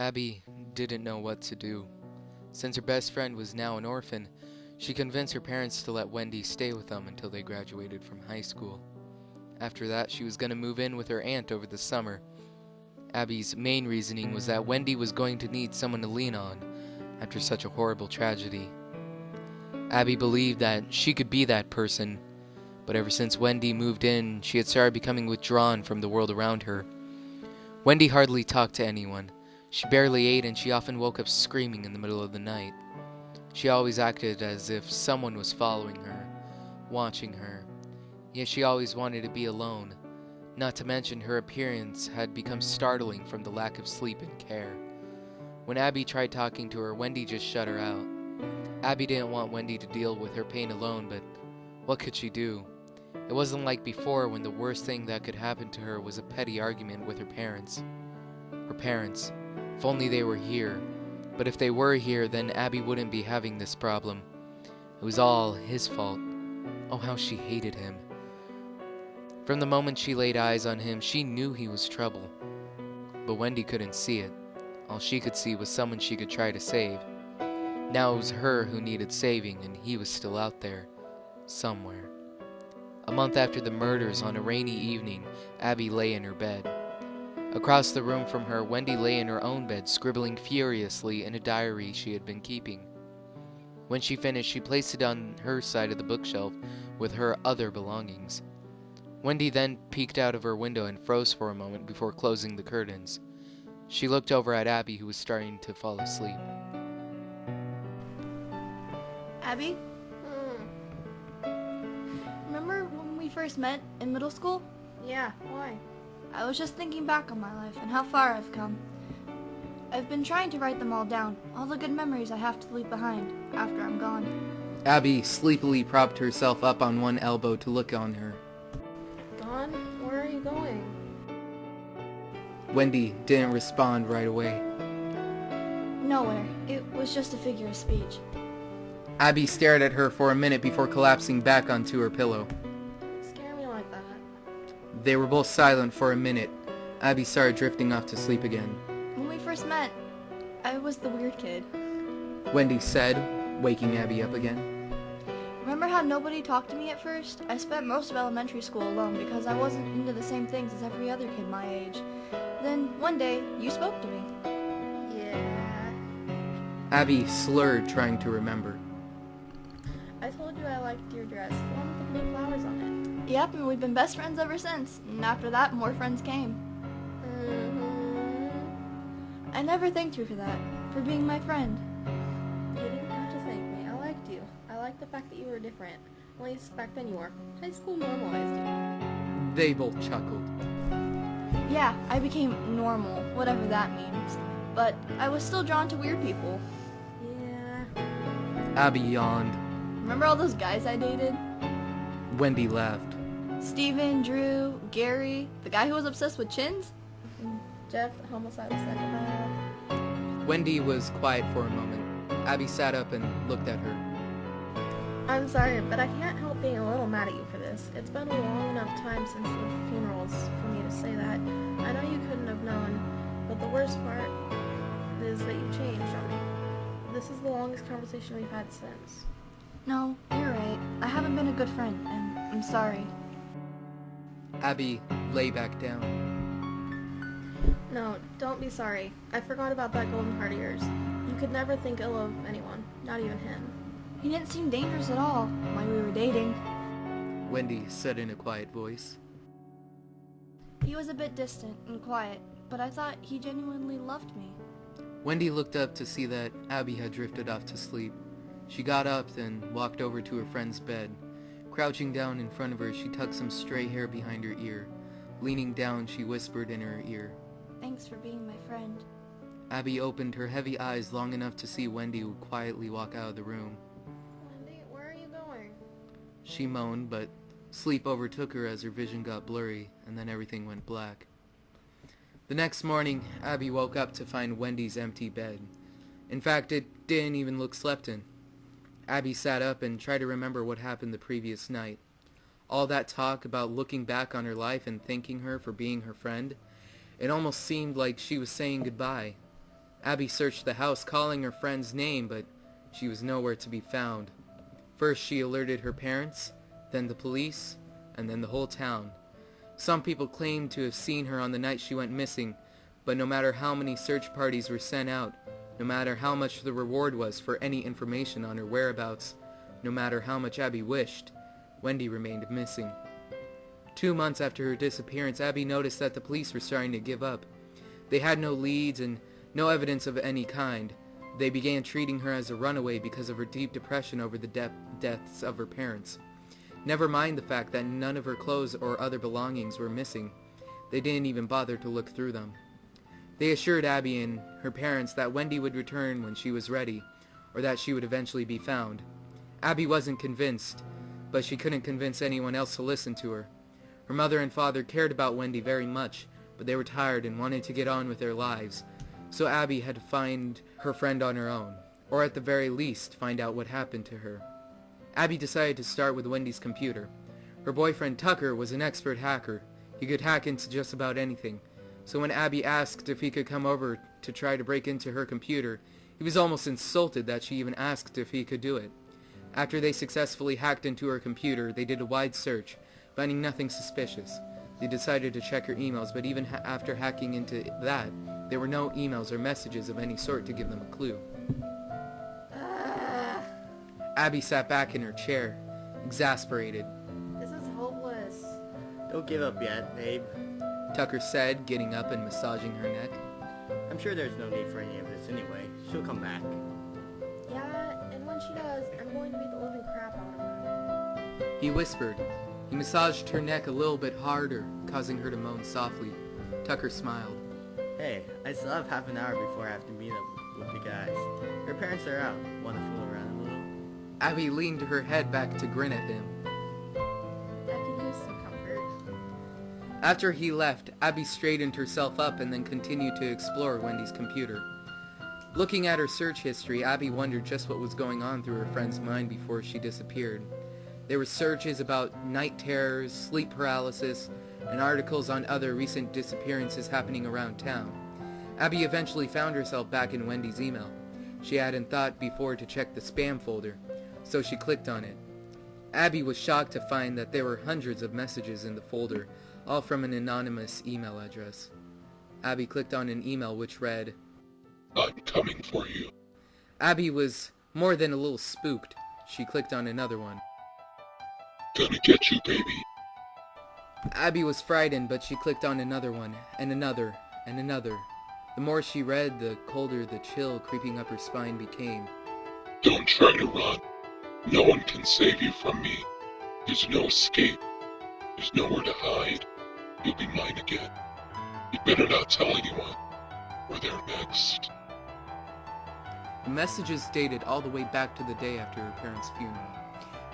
Abby didn't know what to do. Since her best friend was now an orphan, she convinced her parents to let Wendy stay with them until they graduated from high school. After that, she was going to move in with her aunt over the summer. Abby's main reasoning was that Wendy was going to need someone to lean on after such a horrible tragedy. Abby believed that she could be that person, but ever since Wendy moved in, she had started becoming withdrawn from the world around her. Wendy hardly talked to anyone. She barely ate, and she often woke up screaming in the middle of the night. She always acted as if someone was following her, watching her, yet she always wanted to be alone. Not to mention her appearance had become startling from the lack of sleep and care. When Abby tried talking to her, Wendy just shut her out. Abby didn't want Wendy to deal with her pain alone, but what could she do? It wasn't like before when the worst thing that could happen to her was a petty argument with her parents. Her parents. If only they were here. But if they were here, then Abby wouldn't be having this problem. It was all his fault. Oh, how she hated him. From the moment she laid eyes on him, she knew he was trouble. But Wendy couldn't see it. All she could see was someone she could try to save. Now it was her who needed saving, and he was still out there. Somewhere. A month after the murders, on a rainy evening, Abby lay in her bed. Across the room from her, Wendy lay in her own bed, scribbling furiously in a diary she had been keeping. When she finished, she placed it on her side of the bookshelf with her other belongings. Wendy then peeked out of her window and froze for a moment before closing the curtains. She looked over at Abby, who was starting to fall asleep. Abby? Remember when we first met in middle school? Yeah, why? I was just thinking back on my life and how far I've come. I've been trying to write them all down, all the good memories I have to leave behind after I'm gone. Abby sleepily propped herself up on one elbow to look on her. Gone? Where are you going? Wendy didn't respond right away. Nowhere. It was just a figure of speech. Abby stared at her for a minute before collapsing back onto her pillow. Scare me like that. They were both silent for a minute. Abby started drifting off to sleep again. When we first met, I was the weird kid. Wendy said, waking Abby up again. Remember how nobody talked to me at first? I spent most of elementary school alone because I wasn't into the same things as every other kid my age. Then, one day, you spoke to me. Yeah. Abby slurred, trying to remember. I told you I liked your dress, the one with the blue flowers on Yep, and we've been best friends ever since. And after that, more friends came. it. Mm-hmm. I never thanked you for that, for being my friend. You didn't have to thank me. I liked you. I liked the fact that you were different. At least back then you were. High school normalized you. They both chuckled. Yeah, I became normal, whatever that means. But I was still drawn to weird people. Yeah. Abby yawned. Remember all those guys I dated? Wendy laughed. Steven, Drew, Gary, the guy who was obsessed with chins? Jeff, the homicidal psychopath. Wendy was quiet for a moment. Abby sat up and looked at her. I'm sorry, but I can't help being a little mad at you for this. It's been a long enough time since the funerals for me to say that. I know you couldn't have known, but the worst part is that you've changed on me. This is the longest conversation we've had since. No, you're right. I haven't been a good friend, and I'm sorry. Abby lay back down. No, don't be sorry. I forgot about that golden heart of yours. You could never think ill of anyone, not even him. He didn't seem dangerous at all while we were dating. Wendy said in a quiet voice. He was a bit distant and quiet, but I thought he genuinely loved me. Wendy looked up to see that Abby had drifted off to sleep. She got up and walked over to her friend's bed. Crouching down in front of her, she tucked some stray hair behind her ear. Leaning down, she whispered in her ear. Thanks for being my friend. Abby opened her heavy eyes long enough to see Wendy quietly walk out of the room. Wendy, where are you going? She moaned, but sleep overtook her as her vision got blurry, and then everything went black. The next morning, Abby woke up to find Wendy's empty bed. In fact, it didn't even look slept in. Abby sat up and tried to remember what happened the previous night. All that talk about looking back on her life and thanking her for being her friend, it almost seemed like she was saying goodbye. Abby searched the house calling her friend's name, but she was nowhere to be found. First she alerted her parents, then the police, and then the whole town. Some people claimed to have seen her on the night she went missing, but no matter how many search parties were sent out, no matter how much the reward was for any information on her whereabouts, no matter how much Abby wished, Wendy remained missing. 2 months after her disappearance, Abby noticed that the police were starting to give up. They had no leads and no evidence of any kind. They began treating her as a runaway because of her deep depression over the deaths of her parents. Never mind the fact that none of her clothes or other belongings were missing. They didn't even bother to look through them. They assured Abby and her parents that Wendy would return when she was ready, or that she would eventually be found. Abby wasn't convinced, but she couldn't convince anyone else to listen to her. Her mother and father cared about Wendy very much, but they were tired and wanted to get on with their lives, so Abby had to find her friend on her own, or at the very least find out what happened to her. Abby decided to start with Wendy's computer. Her boyfriend Tucker was an expert hacker. He could hack into just about anything. So when Abby asked if he could come over to try to break into her computer, he was almost insulted that she even asked if he could do it. After they successfully hacked into her computer, they did a wide search, finding nothing suspicious. They decided to check her emails, but even after hacking into that, there were no emails or messages of any sort to give them a clue. Abby sat back in her chair, exasperated. This is hopeless. Don't give up yet, babe. Tucker said, getting up and massaging her neck. I'm sure there's no need for any of this anyway. She'll come back. Yeah, and when she does, I'm going to beat the living crap out of her. He whispered. He massaged her neck a little bit harder, causing her to moan softly. Tucker smiled. Hey, I still have half an hour before I have to meet up with the guys. Her parents are out. Want to fool around a little? Abby leaned her head back to grin at him. I could use some comfort. After he left, Abby straightened herself up and then continued to explore Wendy's computer. Looking at her search history, Abby wondered just what was going on through her friend's mind before she disappeared. There were searches about night terrors, sleep paralysis, and articles on other recent disappearances happening around town. Abby eventually found herself back in Wendy's email. She hadn't thought before to check the spam folder, so she clicked on it. Abby was shocked to find that there were hundreds of messages in the folder, all from an anonymous email address. Abby clicked on an email which read, "I'm coming for you." Abby was more than a little spooked. She clicked on another one. "Gonna get you, baby." Abby was frightened, but she clicked on another one, and another, and another. The more she read, the colder the chill creeping up her spine became. "Don't try to run. No one can save you from me. There's no escape. There's nowhere to hide. You'll be mine again. You better not tell anyone. We're there next." The messages dated all the way back to the day after her parents' funeral.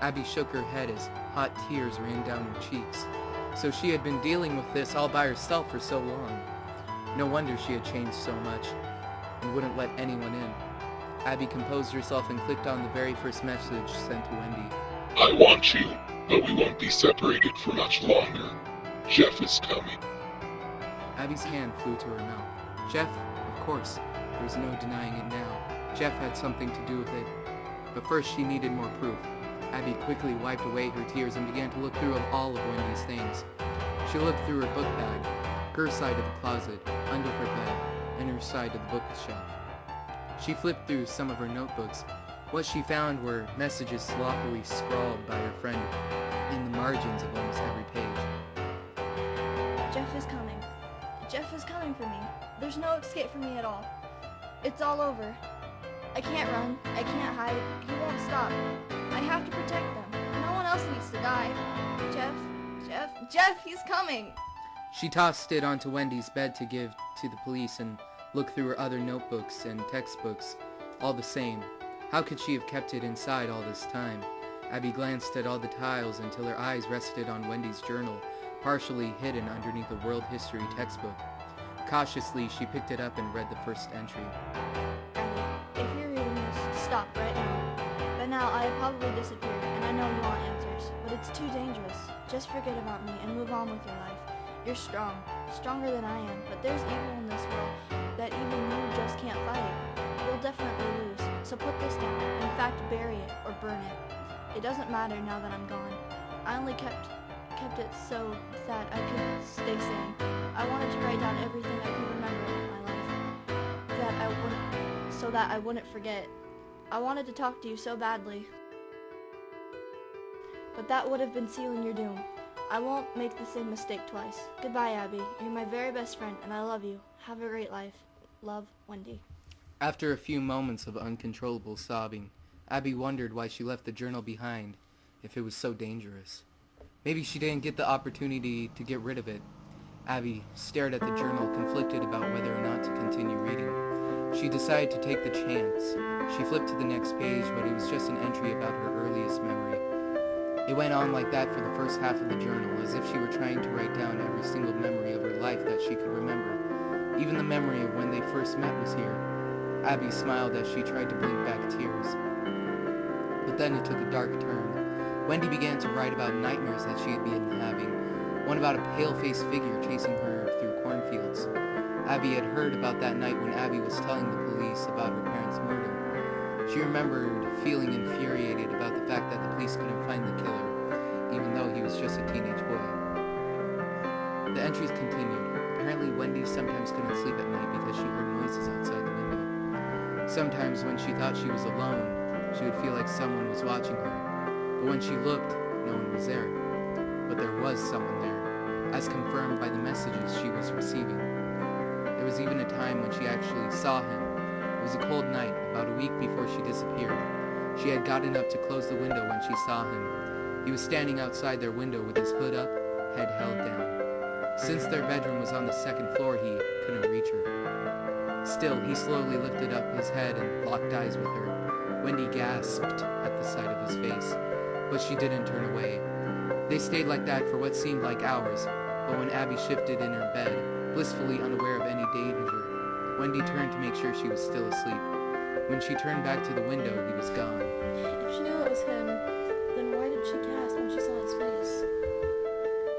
Abby shook her head as hot tears ran down her cheeks. So she had been dealing with this all by herself for so long. No wonder she had changed so much, and wouldn't let anyone in. Abby composed herself and clicked on the very first message sent to Wendy. "I want you, but we won't be separated for much longer. Jeff is coming." Abby's hand flew to her mouth. Jeff, of course. There was no denying it now. Jeff had something to do with it. But first she needed more proof. Abby quickly wiped away her tears and began to look through all of Wendy's things. She looked through her book bag, her side of the closet, under her bed, and her side of the bookshelf. She flipped through some of her notebooks. What she found were messages sloppily scrawled by her friend in the margins of almost every page. Jeff is coming. Jeff is coming for me. There's no escape for me at all. It's all over. I can't run. I can't hide. He won't stop. I have to protect them. No one else needs to die. Jeff, he's coming! She tossed it onto Wendy's bed to give to the police and looked through her other notebooks and textbooks. All the same. How could she have kept it inside all this time? Abby glanced at all the tiles until her eyes rested on Wendy's journal, partially hidden underneath a world history textbook. Cautiously, she picked it up and read the first entry. Abby, if you're reading this, stop right now. By now, I have probably disappeared, and I know you want answers, but it's too dangerous. Just forget about me and move on with your life. You're strong, stronger than I am, but there's evil in this world that even you just can't fight. So put this down. In fact, bury it or burn it. It doesn't matter now that I'm gone. I only kept it so that I could stay sane. I wanted to write down everything I could remember about my life, so that I wouldn't forget. I wanted to talk to you so badly, but that would have been sealing your doom. I won't make the same mistake twice. Goodbye, Abby. You're my very best friend, and I love you. Have a great life. Love, Wendy. After a few moments of uncontrollable sobbing, Abby wondered why she left the journal behind, if it was so dangerous. Maybe she didn't get the opportunity to get rid of it. Abby stared at the journal, conflicted about whether or not to continue reading. She decided to take the chance. She flipped to the next page, but it was just an entry about her earliest memory. It went on like that for the first half of the journal, as if she were trying to write down every single memory of her life that she could remember. Even the memory of when they first met was here. Abby smiled as she tried to blink back tears. But then it took a dark turn. Wendy began to write about nightmares that she had been having. One about a pale-faced figure chasing her through cornfields. Abby had heard about that night when Abby was telling the police about her parents' murder. She remembered feeling infuriated about the fact that the police couldn't find the killer, even though he was just a teenage boy. The entries continued. Apparently Wendy sometimes couldn't sleep at night because she heard noises outside the window. Sometimes when she thought she was alone, she would feel like someone was watching her. But when she looked, no one was there. But there was someone there, as confirmed by the messages she was receiving. There was even a time when she actually saw him. It was a cold night, about a week before she disappeared. She had gotten up to close the window when she saw him. He was standing outside their window with his hood up, head held down. Since their bedroom was on the second floor, he couldn't reach her. Still, he slowly lifted up his head and locked eyes with her. Wendy gasped at the sight of his face, but she didn't turn away. They stayed like that for what seemed like hours, but when Abby shifted in her bed, blissfully unaware of any danger, Wendy turned to make sure she was still asleep. When she turned back to the window, he was gone. If she knew it was him, then why did she gasp when she saw his face?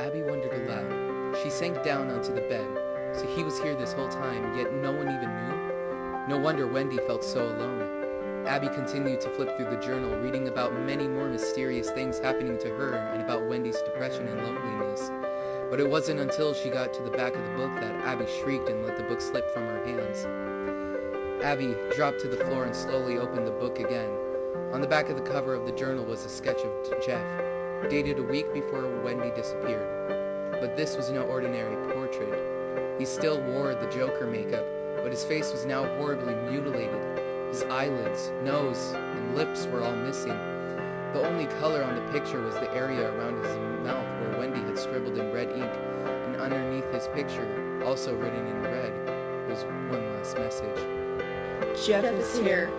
Abby wondered aloud. She sank down onto the bed, so he was here this whole time, yet no one even knew? No wonder Wendy felt so alone. Abby continued to flip through the journal, reading about many more mysterious things happening to her and about Wendy's depression and loneliness. But it wasn't until she got to the back of the book that Abby shrieked and let the book slip from her hands. Abby dropped to the floor and slowly opened the book again. On the back of the cover of the journal was a sketch of Jeff, dated a week before Wendy disappeared. But this was no ordinary portrait. He still wore the Joker makeup, but his face was now horribly mutilated. His eyelids, nose, and lips were all missing. The only color on the picture was the area around his mouth where Wendy had scribbled in red ink, and underneath his picture, also written in red, was one last message. Jeff is here.